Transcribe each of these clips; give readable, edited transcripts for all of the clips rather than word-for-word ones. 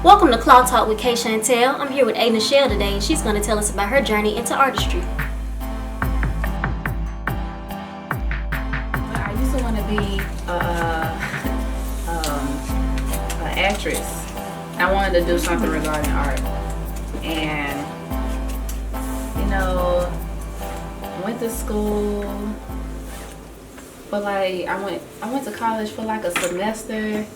Welcome to KlawTalk with K.Shantel. I'm here with a.nichel today, and she's going to tell us about her journey into artistry. I used to want to be an actress. I wanted to do something regarding art, and I went to school. But I went to college for like a semester.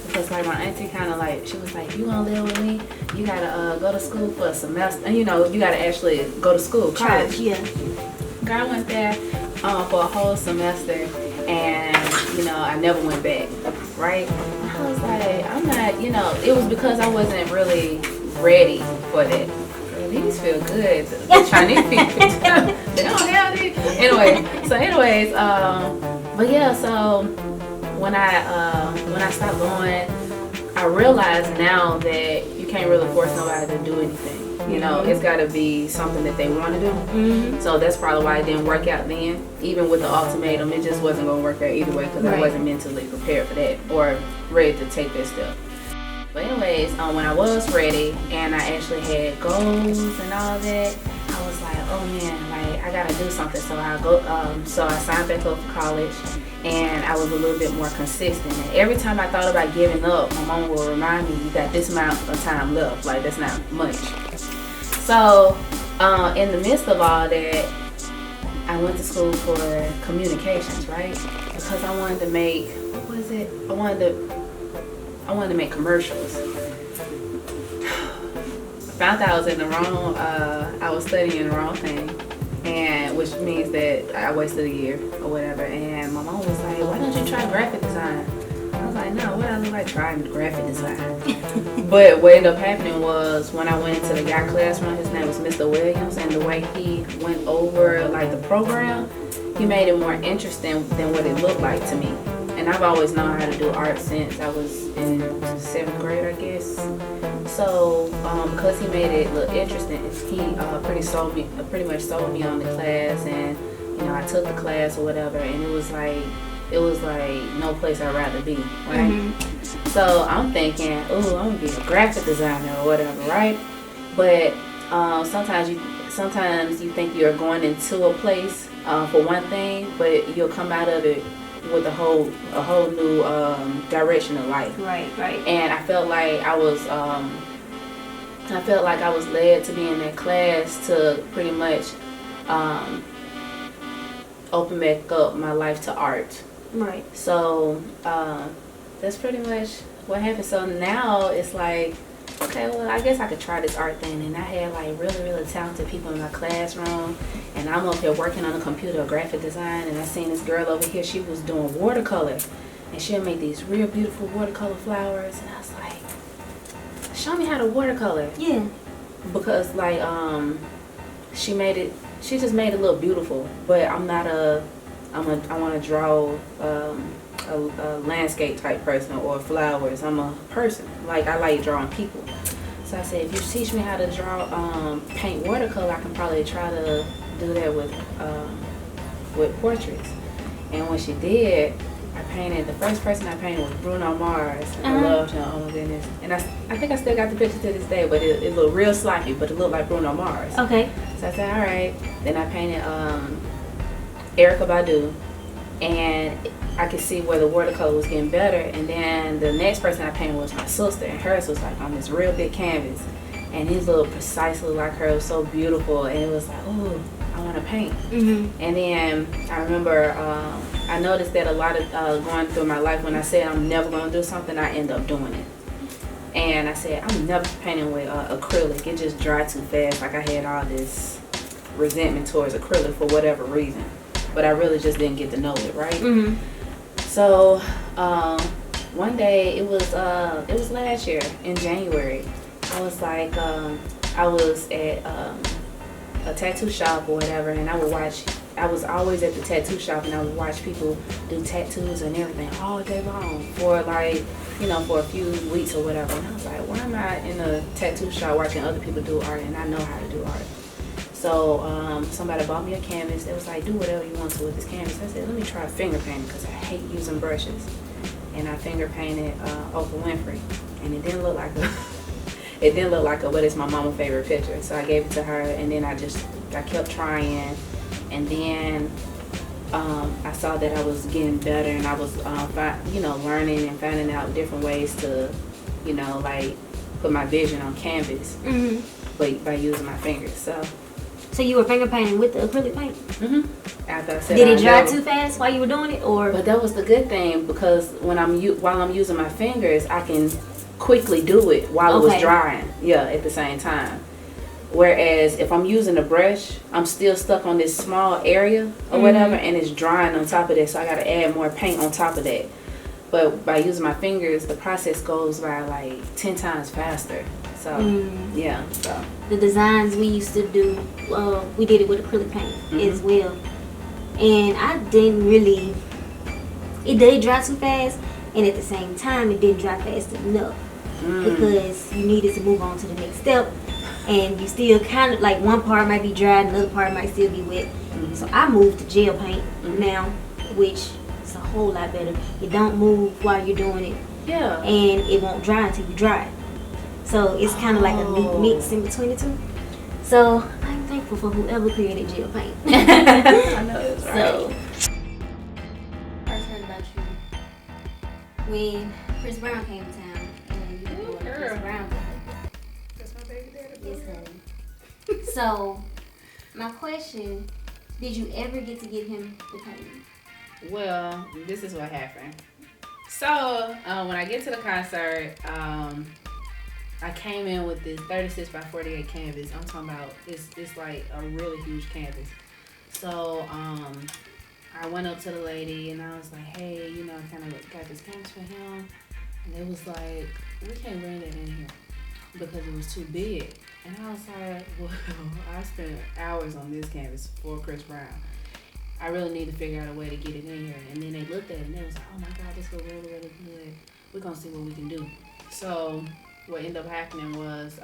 Because like my auntie kind of like, she was like, you gonna live with me? You gotta go to school for a semester. And you gotta actually go to school, college. Yeah. Girl, I went there for a whole semester, and I never went back, right? I was like, I'm not, it was because I wasn't really ready for that. Girl, these feel good. The Chinese people, they don't have these. Anyways, but yeah, so when I stopped going, I realized now that you can't really force nobody to do anything. It's got to be something that they want to do. Mm-hmm. So that's probably why it didn't work out then. Even with the ultimatum, it just wasn't going to work out either way because I wasn't mentally prepared for that or ready to take that step. But anyways, when I was ready and I actually had goals and all that, I was like, oh man, like I gotta do something. So I signed back up for college, and I was a little bit more consistent. And every time I thought about giving up, my mom would remind me, you got this amount of time left. Like that's not much. So in the midst of all that, I went to school for communications, right? Because I wanted to make, I wanted to make commercials. I found out I was in the wrong, I was studying the wrong thing, and which means that I wasted a year or whatever. And my mom was like, why don't you try graphic design? I was like, no, what I look like trying graphic design. But what ended up happening was when I went into the guy classroom, his name was Mr. Williams, and the way he went over like the program, he made it more interesting than what it looked like to me. And I've always known how to do art since I was in 7th grade, I guess. So because he made it look interesting, he pretty much sold me on the class, and I took the class or whatever, and it was like no place I'd rather be, right? Mm-hmm. So I'm thinking, ooh, I'm gonna be a graphic designer or whatever, right? But sometimes you think you're going into a place for one thing, but you'll come out of it with a whole new direction of life. Right. And I felt like I was led to be in that class to pretty much open back up my life to art. Right. So that's pretty much what happened. So now it's like, okay, well, I guess I could try this art thing. And I had like really, really talented people in my classroom, and I'm up here working on a computer, graphic design, and I seen this girl over here, she was doing watercolor, and she'll make these real beautiful watercolor flowers, and I was like, show me how to watercolor. Yeah. Because like she just made it look beautiful, but I want to draw a landscape type person or flowers. I'm a person, like I like drawing people. So I said, if you teach me how to draw paint watercolor, I can probably try to do that with portraits. And when she did, the first person I painted was Bruno Mars, and I loved him. Oh my goodness! And I think I still got the picture to this day, but it looked real sloppy, but it looked like Bruno Mars. Okay. So I said, all right. Then I painted Erykah Badu, and I could see where the watercolor was getting better. And then the next person I painted was my sister, and hers was like on this real big canvas, and his looked precisely like her. It was so beautiful, and it was like, oh, I want to paint. Mm-hmm. And then I remember I noticed that a lot of going through my life, when I said I'm never going to do something, I end up doing it. And I said, I'm never painting with acrylic. It just dried too fast. Like I had all this resentment towards acrylic for whatever reason. But I really just didn't get to know it, right? Mm-hmm. So one day, it was last year in January. I was like, I was at a tattoo shop or whatever, and I was always at the tattoo shop, and I would watch people do tattoos and everything all day long for like, for a few weeks or whatever. And I was like, why am I in a tattoo shop watching other people do art and I know how to do art? So somebody bought me a canvas. They was like, do whatever you want to with this canvas. I said, let me try finger painting because I hate using brushes. And I finger painted Oprah Winfrey. And it didn't look like it didn't look like her, but it's my mama's favorite picture. So I gave it to her, and then I kept trying, and then I saw that I was getting better, and I was learning and finding out different ways to, like put my vision on canvas, but by using my fingers. So you were finger painting with the acrylic paint? After I said, did it dry too fast while you were doing it, or? But that was the good thing, because when while I'm using my fingers, I can quickly do it while it was drying. Yeah, at the same time. Whereas if I'm using a brush, I'm still stuck on this small area or whatever, and it's drying on top of that, so I got to add more paint on top of that. But by using my fingers, the process goes by like 10 times faster. So yeah. So the designs we used to do, we did it with acrylic paint as well, and I didn't really. It did dry too fast, and at the same time, it didn't dry fast enough because you needed to move on to the next step. And you still kind of like one part might be dry, another part might still be wet. So I moved to gel paint now, which is a whole lot better. It don't move while you're doing it. Yeah. And it won't dry until you dry it. So it's kind of like a neat mix in between the two. So I'm thankful for whoever created gel paint. I know that's right. So, I heard about you when Chris Brown came to town, and you were doing Chris Brown. Yes, honey. So, my question, did you ever get to get him the painting? Well, this is what happened. So, when I get to the concert, I came in with this 36 by 48 canvas. I'm talking about, it's like a really huge canvas. So, I went up to the lady and I was like, hey, I kind of got this canvas for him. And it was like, we can't bring that in here because it was too big. And I was like, well, I spent hours on this canvas for Chris Brown. I really need to figure out a way to get it in here. And then they looked at it and they was like, oh my God, this looks really, really good. We're going to see what we can do. So what ended up happening was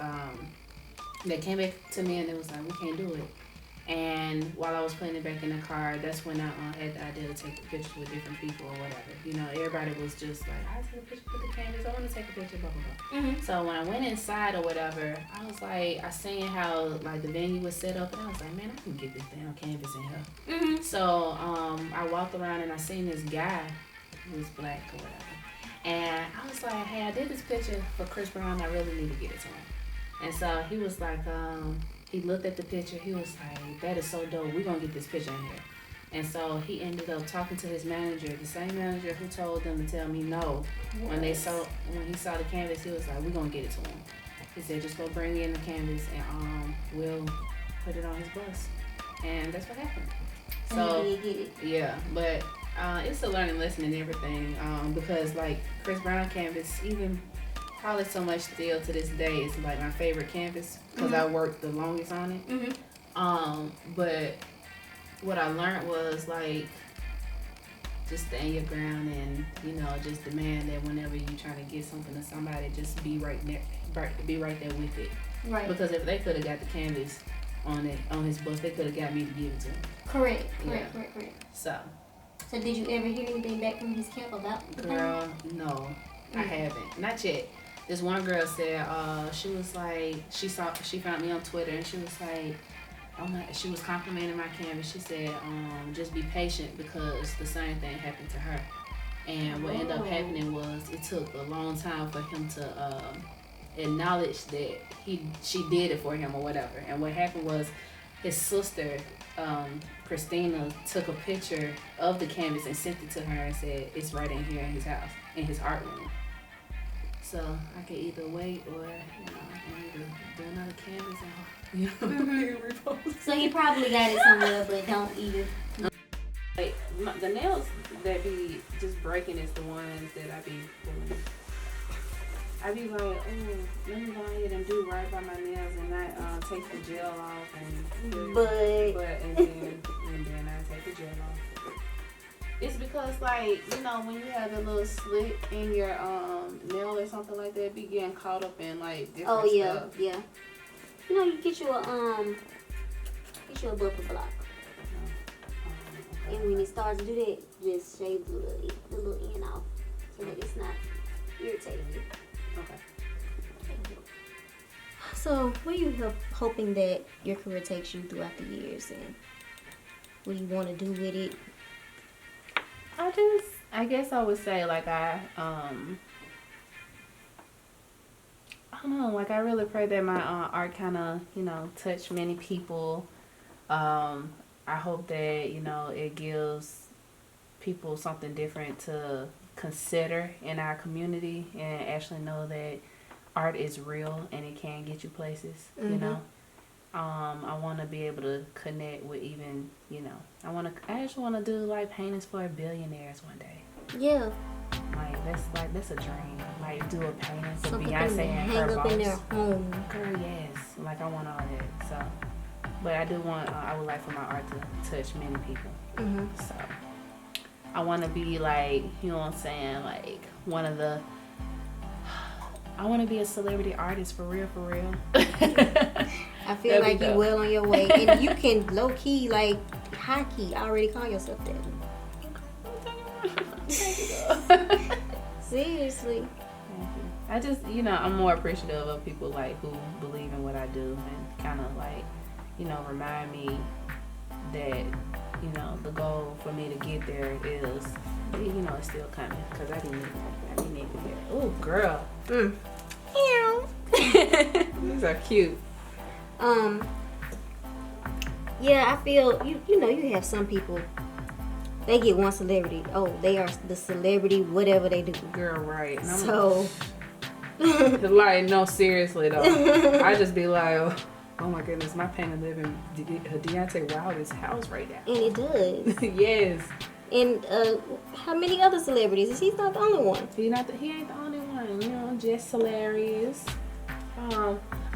they came back to me and they was like, we can't do it. And while I was putting it back in the car, that's when I had the idea to take a picture with different people or whatever. Everybody was just like, I take a picture with the canvas. I want to take a picture, blah, blah, blah. So when I went inside or whatever, I was like, I seen how like the venue was set up, and I was like, man, I can get this damn canvas in here. So I walked around and I seen this guy who was black or whatever. And I was like, hey, I did this picture for Chris Brown. I really need to get it to him. And so he was like, he looked at the picture. He was like, that is so dope. We're going to get this picture in here. And so he ended up talking to his manager, the same manager who told them to tell me no. When he saw the canvas, he was like, we're going to get it to him. He said, just go bring in the canvas and we'll put it on his bus. And that's what happened. So, you did get it. Yeah, but it's a learning lesson and everything, because like Chris Brown canvas, even probably so much still to this day, it's like my favorite canvas because I worked the longest on it. But what I learned was like just stand your ground and just demand that whenever you trying to get something to somebody, just be right there with it. Right. Because if they could have got the canvas on his bus, they could have got me to give it to him. Correct. So did you ever hear anything back from his camp about the Girl, no, I haven't. Not yet. This one girl said, she was like, she found me on Twitter and she was like, she was complimenting my canvas. She said, just be patient because the same thing happened to her. And what ended up happening was it took a long time for him to acknowledge that she did it for him or whatever. And what happened was his sister, Christina, took a picture of the canvas and sent it to her and said, it's right in here in his house, in his art room. So I could either wait or, I need to do another canvas and, repost. So he probably got it somewhere, but don't even. Like, the nails that be just breaking is the ones that I be doing. I be like, oh, let me go ahead and do right by my nails and not take the gel off and then I take the gel off. It's because like, when you have a little slit in your nail or something like that, be getting caught up in like different stuff. Yeah. You get you a buffer block. And when it starts to do that, just shave the little end off so that it's not irritating you. Okay. So, where you hoping that your career takes you throughout the years, and what do you want to do with it? I guess I would say like I don't know, like I really pray that my art kind of, you know, touch many people. I hope that, you know, it gives people something different to consider in our community and actually know that art is real and it can get you places, you know. I want to be able to connect with even, you know, I actually want to do like paintings for billionaires one day. Yeah. That's a dream. Like do a painting for Something Beyonce and hang her up boss. in their home. Girl, yes. Like I want all that. So, but I do want. I would like for my art to touch many people. So, I want to be like, you know what I'm saying, like one of the. I want to be a celebrity artist for real, for real. I feel like you're well on your way, and you can low key, like high key, already call yourself that. Seriously. I just, you know, I'm more appreciative of people like who believe in what I do and kind of like, you know, remind me that, you know, the goal for me to get there is, you know, it's still coming because I didn't need to hear. Oh, girl. These are cute. Yeah, I feel you know, you have some people, they get one celebrity. Oh, they are the celebrity, whatever they do. Girl, right. And so, like, no, seriously though. I just be like, oh my goodness, my painting live in Deontay Wilder's house right now. And it does. Yes. And how many other celebrities? He's not the only one. He ain't the only one. You know, just hilarious.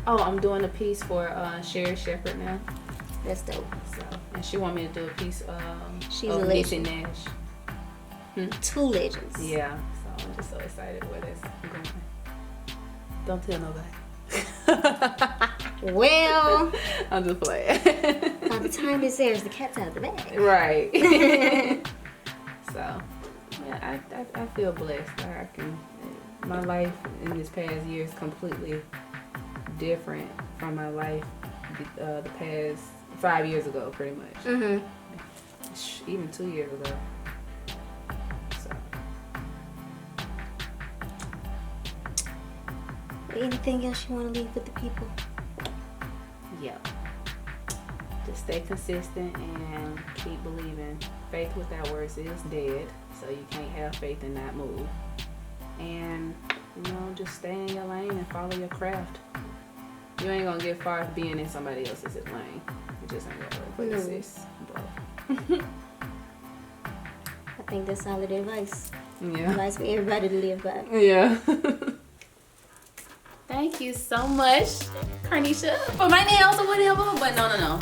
I'm doing a piece for Sherry Shepherd now. That's dope. So, and she want me to do a piece She's of a Niecy legend. Nash. Two legends. Yeah. So I'm just so excited where this is going. Don't tell nobody. Well, I'm just playing. by the time this airs, the cat's out of the bag. Right. So, yeah, I feel blessed. My life in this past year is completely different from my life the past 5 years ago, pretty much. Even 2 years ago. So. Anything else you want to leave with the people? Yeah. Just stay consistent and keep believing. Faith without works is dead, so you can't have faith and not move. And, you know, just stay in your lane and follow your craft. You ain't gonna get far being in somebody else's lane. You just ain't gonna work with this, bro. I think that's solid advice. Yeah. Advice for everybody to live by. Yeah. Thank you so much, Karnisha, for my nails or whatever. But no.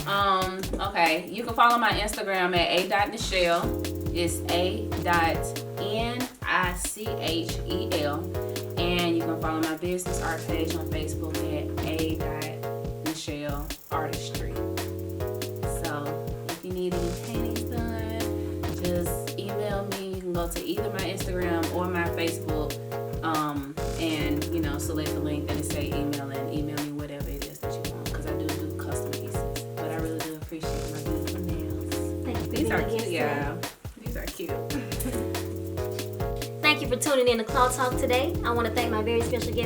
Okay, you can follow my Instagram at a.nichel. It's a.nichel. And you can follow my business art page on Facebook at a.nichel artistry. So if you need any paintings done, just email me. You can go to either my Instagram or my Facebook. And you know, select the link that it say email and email me whatever it is that you want, because I do custom pieces. But I really do appreciate my beautiful nails. These are cute, yeah. These are cute. Thank you for tuning in to KlawTalk today. I want to thank my very special guest,